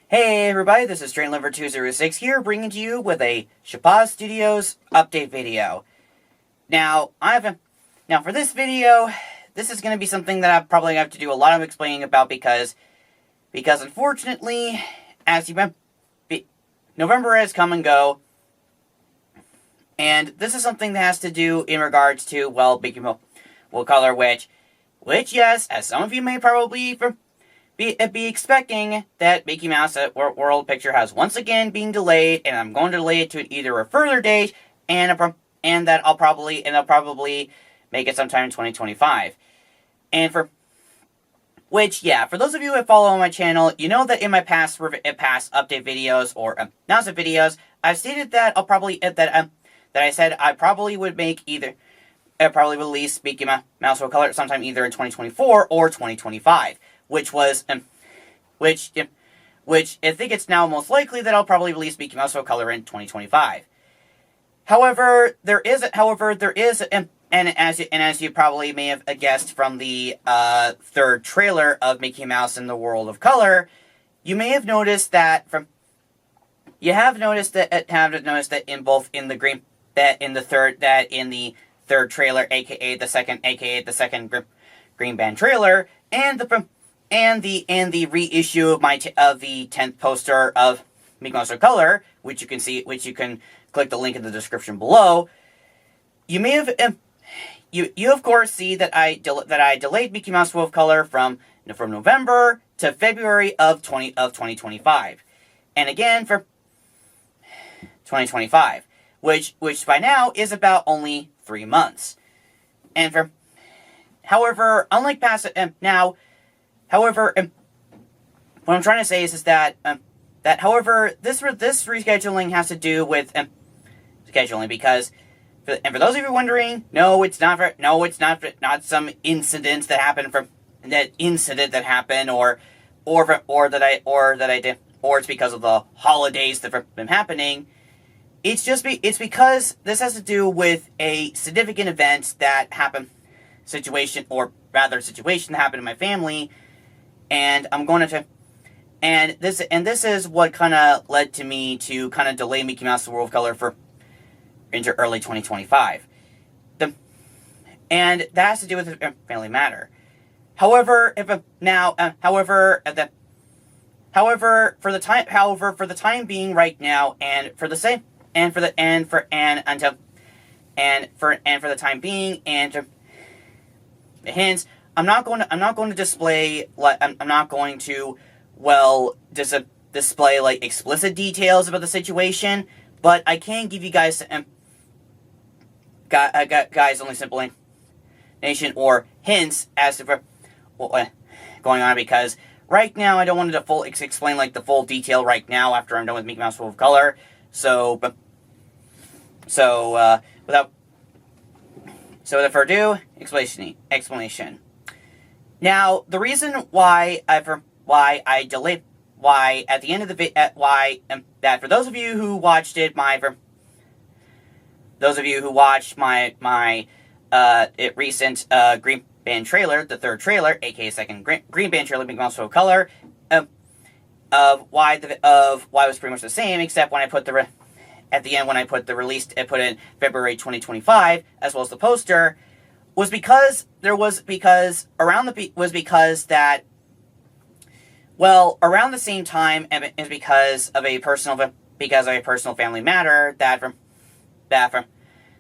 Hey everybody, this is TrainLiver206 here, bringing to you with a S.H.P.A.S Studios update video. Now, for this video, this is going to be something that I probably have to do a lot of explaining about because unfortunately, as you November has come and go, and this is something that has to do in regards to, well, MMatWoC color, which yes, as some of you may probably be expecting, that Mickey Mouse World Picture has once again been delayed, and I'm going to delay it to either a further date and that I'll probably make it sometime in 2025. And for those of you who follow on my channel, you know that in my past update videos or announcement videos, I've stated that that I said I probably would make probably release Mickey Mouse World Color sometime either in 2024 or 2025. Which I think it's now most likely that I'll probably release Mickey Mouse World Color in 2025. However, there is, and as you probably may have guessed from the third trailer of Mickey Mouse in the World of Color, you may have noticed that in the third trailer, aka the second Green Band trailer, and the reissue of the 10th poster of Mickey Mouse World Color, which you can click the link in the description below. You may have you of course see that I delayed Mickey Mouse World Color from November to February of 2025, and again for 2025, which by now is about only 3 months. And however, unlike past However, what I'm trying to say is that however this rescheduling has to do with scheduling, because for those of you wondering, it's not some incident that happened or it's because of the holidays that have been happening. It's because this has to do with a significant event that happened situation that happened in my family. And this is what kind of led to me to kind of delay Mickey Mouse World Color into early 2025. And that has to do with a family matter. However, for the time being right now, and for the time being, and hence, I'm not going to display display like explicit details about the situation, but I can give you guys only simple information or hints as to what's going on, because right now I don't want to explain like the full detail right now after I'm done with Mickey Mouse World of Color. Without further ado, explanation. Now, the reason why for those of you who watched my recent Green Band trailer, the third trailer, aka second Green Band trailer, Mickey Mouse World Color, of why it was pretty much the same, except when I put at the end when I put in February 2025 as well as the poster. Was because around the same time, and is because of a personal family matter that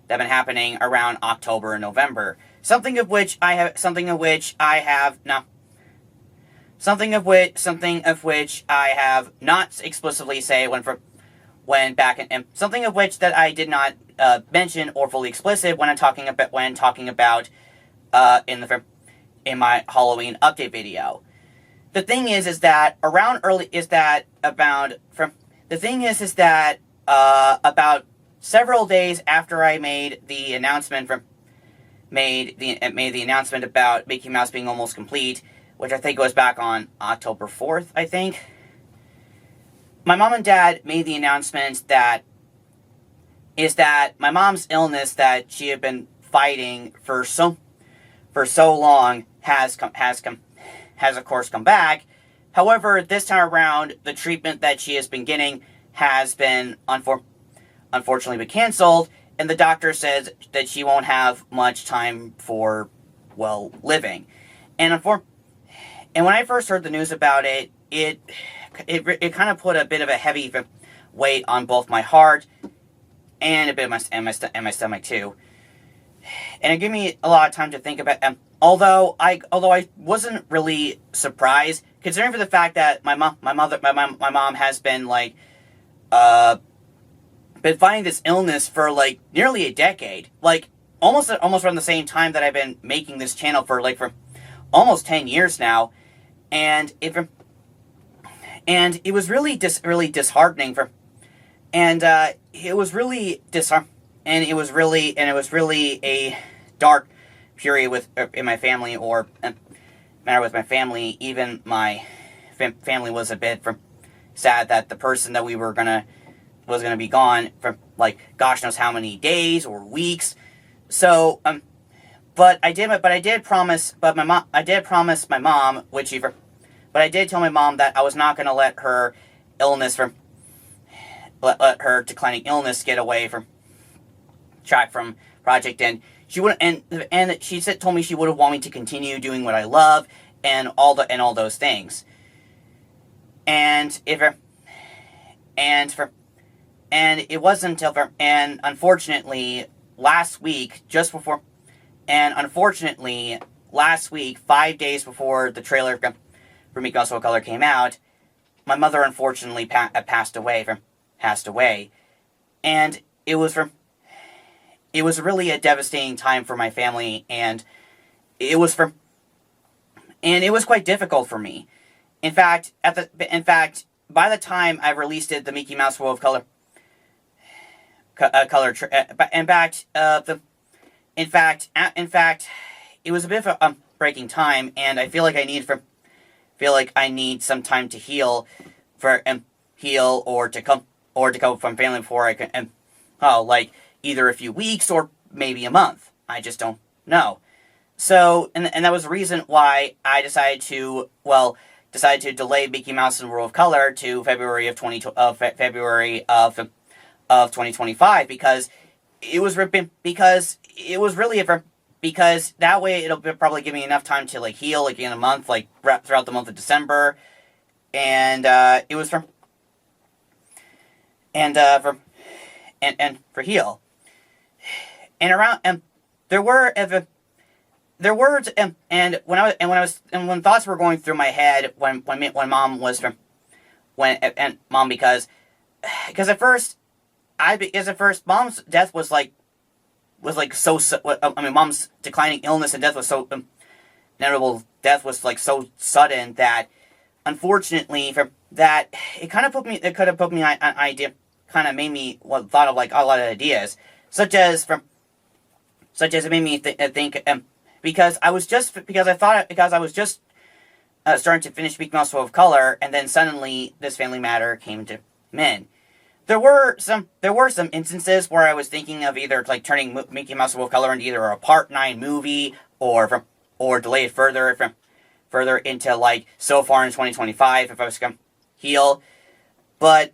been happening around October and November. Something of which I have not explicitly say something of which that I did not mention or fully explicit when talking about in my Halloween update video. The thing is that about several days after I made the announcement about Mickey Mouse being almost complete, which I think was back on October 4th, I think. My mom and dad made the announcement that my mom's illness that she had been fighting for so long has of course come back. However, this time around, the treatment that she has been getting has been unfortunately been canceled, and the doctor says that she won't have much time for, well, living. And when I first heard the news about it, it kind of put a bit of a heavy weight on both my heart and a bit of my stomach too. And it gave me a lot of time to think about. Although I wasn't really surprised, considering for the fact that my mom has been been fighting this illness for like nearly a decade, like almost around the same time that I've been making this channel for almost 10 years now, and it was really disheartening it was really a dark period in my family, or matter with my family. Even my family was a bit sad that the person that was gonna be gone for gosh knows how many days or weeks. So but I did promise my mom, but I did tell my mom that I was not gonna let her declining illness get away from project, and she would, and she told me she would have wanted me to continue doing what I love and all those things. And it wasn't until unfortunately last week, 5 days before the trailer for MMatWoC Color came out, my mother unfortunately passed away. And it was really a devastating time for my family, and it was quite difficult for me. In fact, by the time I released the Mickey Mouse World of Color, it was a bit of a breaking time, and I feel like I need some time to heal or to come from family before I can either a few weeks or maybe a month. I just don't know. So, and that was the reason why I decided to delay Mickey Mouse and World of Color to February of 2025, because that way it'll probably give me enough time to heal in a month, throughout the month of December, and for heal. And around when thoughts were going through my head when mom was because at first mom's death was mom's declining illness and death was so inevitable. Death was so sudden that unfortunately it could have put me on an idea, kind of made me thought of a lot of ideas, such as it made me think because I was just starting to finish Mickey Mouse World of Color, and then suddenly this family matter came to men. There were some instances where I was thinking of either turning Mickey Mouse World of Color into either a Part 9 movie or delay it further into so far in 2025 if I was going to heal, but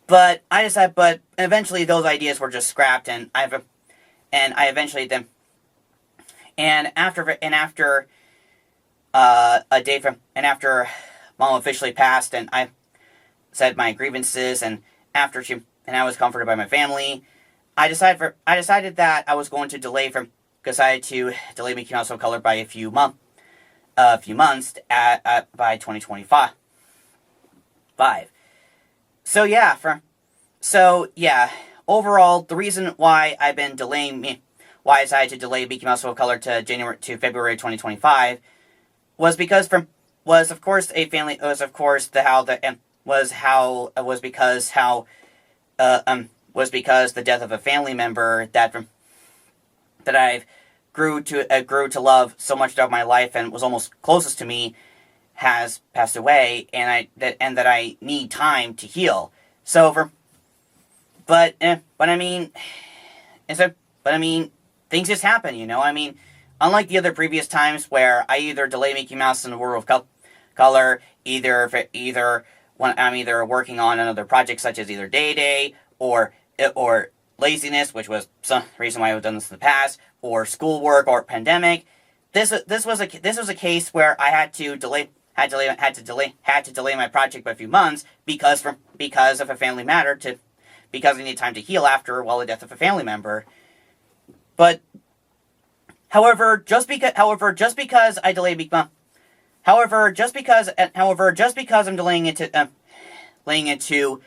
I decided. But eventually those ideas were just scrapped, and after mom officially passed, and I said my grievances, and I was comforted by my family, I decided that I was going to delay Mickey Mouse of Color by a few months by 2025. Overall, the reason why I decided to delay Mickey Mouse of Color to February 2025 was because the death of a family member that I've grew to love so much throughout my life and was almost closest to me has passed away, and that I need time to heal. But things just happen, unlike the other previous times where I either delay Mickey Mouse and the World of color, either when I'm either working on another project such as either Day or laziness, which was some reason why I've done this in the past, or schoolwork or pandemic. This was a case where I had to delay my project by a few months because of a family matter because I need time to heal after the death of a family member. But however, just because I delayed just because I'm delaying it to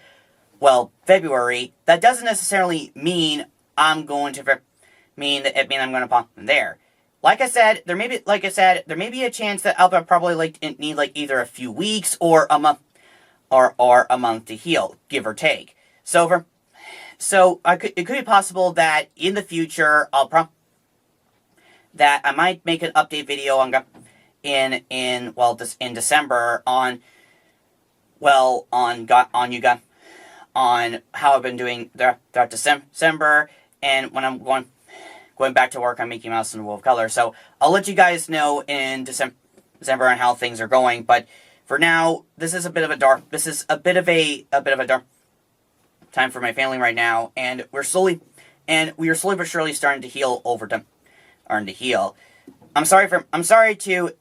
February, that doesn't necessarily mean I'm going to pop them there. Like I said, there may be a chance that I'll probably need either a few weeks or a month to heal, give or take. So it could be possible that in the future that I might make an update video in December on how I've been doing throughout December and when I'm going back to work on Mickey Mouse and the World of Color. So I'll let you guys know in December on how things are going. But for now, this is a bit of a dark time for my family right now, and we are slowly but surely starting to heal I'm sorry to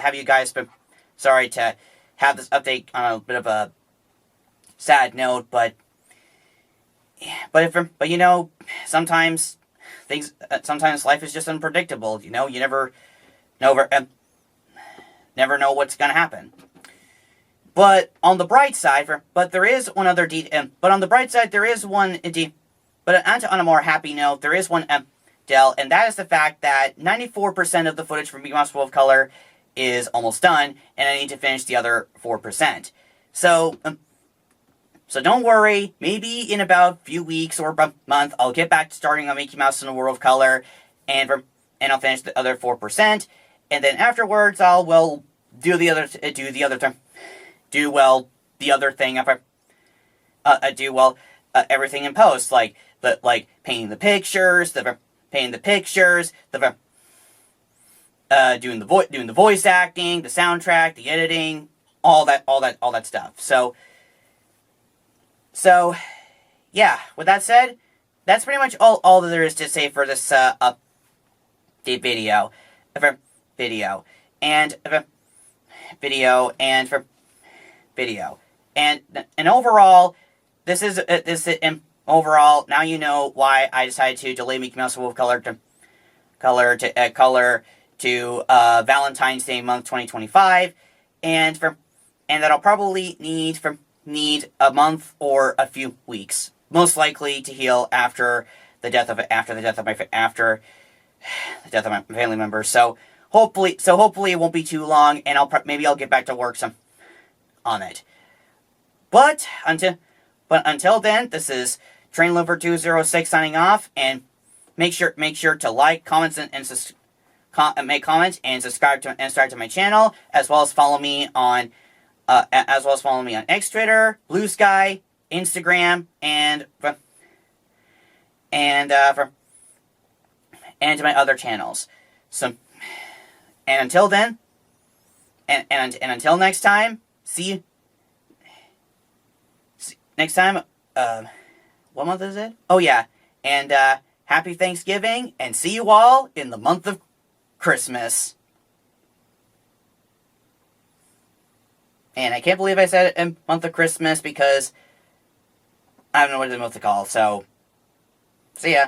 have you guys, but sorry to have this update on a bit of a sad note, but you know, sometimes life is just unpredictable. You know, you never know what's gonna happen. But on the bright side, there is on a more happy note, there is one Dell, and that is the fact that 94% of the footage from Mickey Mouse World of Color is almost done, and I need to finish the other 4%. So don't worry, maybe in about a few weeks or a month, I'll get back to starting on Mickey Mouse in the World of Color, and I'll finish the other 4%, and then afterwards I'll do the other everything in post, like painting the pictures, doing the voice acting, the soundtrack, the editing, all that stuff. So yeah, with that said, that's pretty much all that there is to say for this update video. And overall, overall, now you know why I decided to delay Mickey Mouse World of Color to Valentine's Day month 2025, and that I'll probably need a month or a few weeks, most likely, to heal after the death of my family member. So hopefully it won't be too long, and maybe I'll get back to work on it. But until then, this is TrainLover206 signing off, and make sure to like, comments, and make comments and subscribe to my channel, as well as follow me on X, Twitter, Blue Sky, Instagram, and to my other channels. So, and until then, and until next time, see you next time. What month is it? Oh yeah, and happy Thanksgiving, and see you all in the month of Christmas. And I can't believe I said it in month of Christmas because I don't know what the month to call. So, see ya.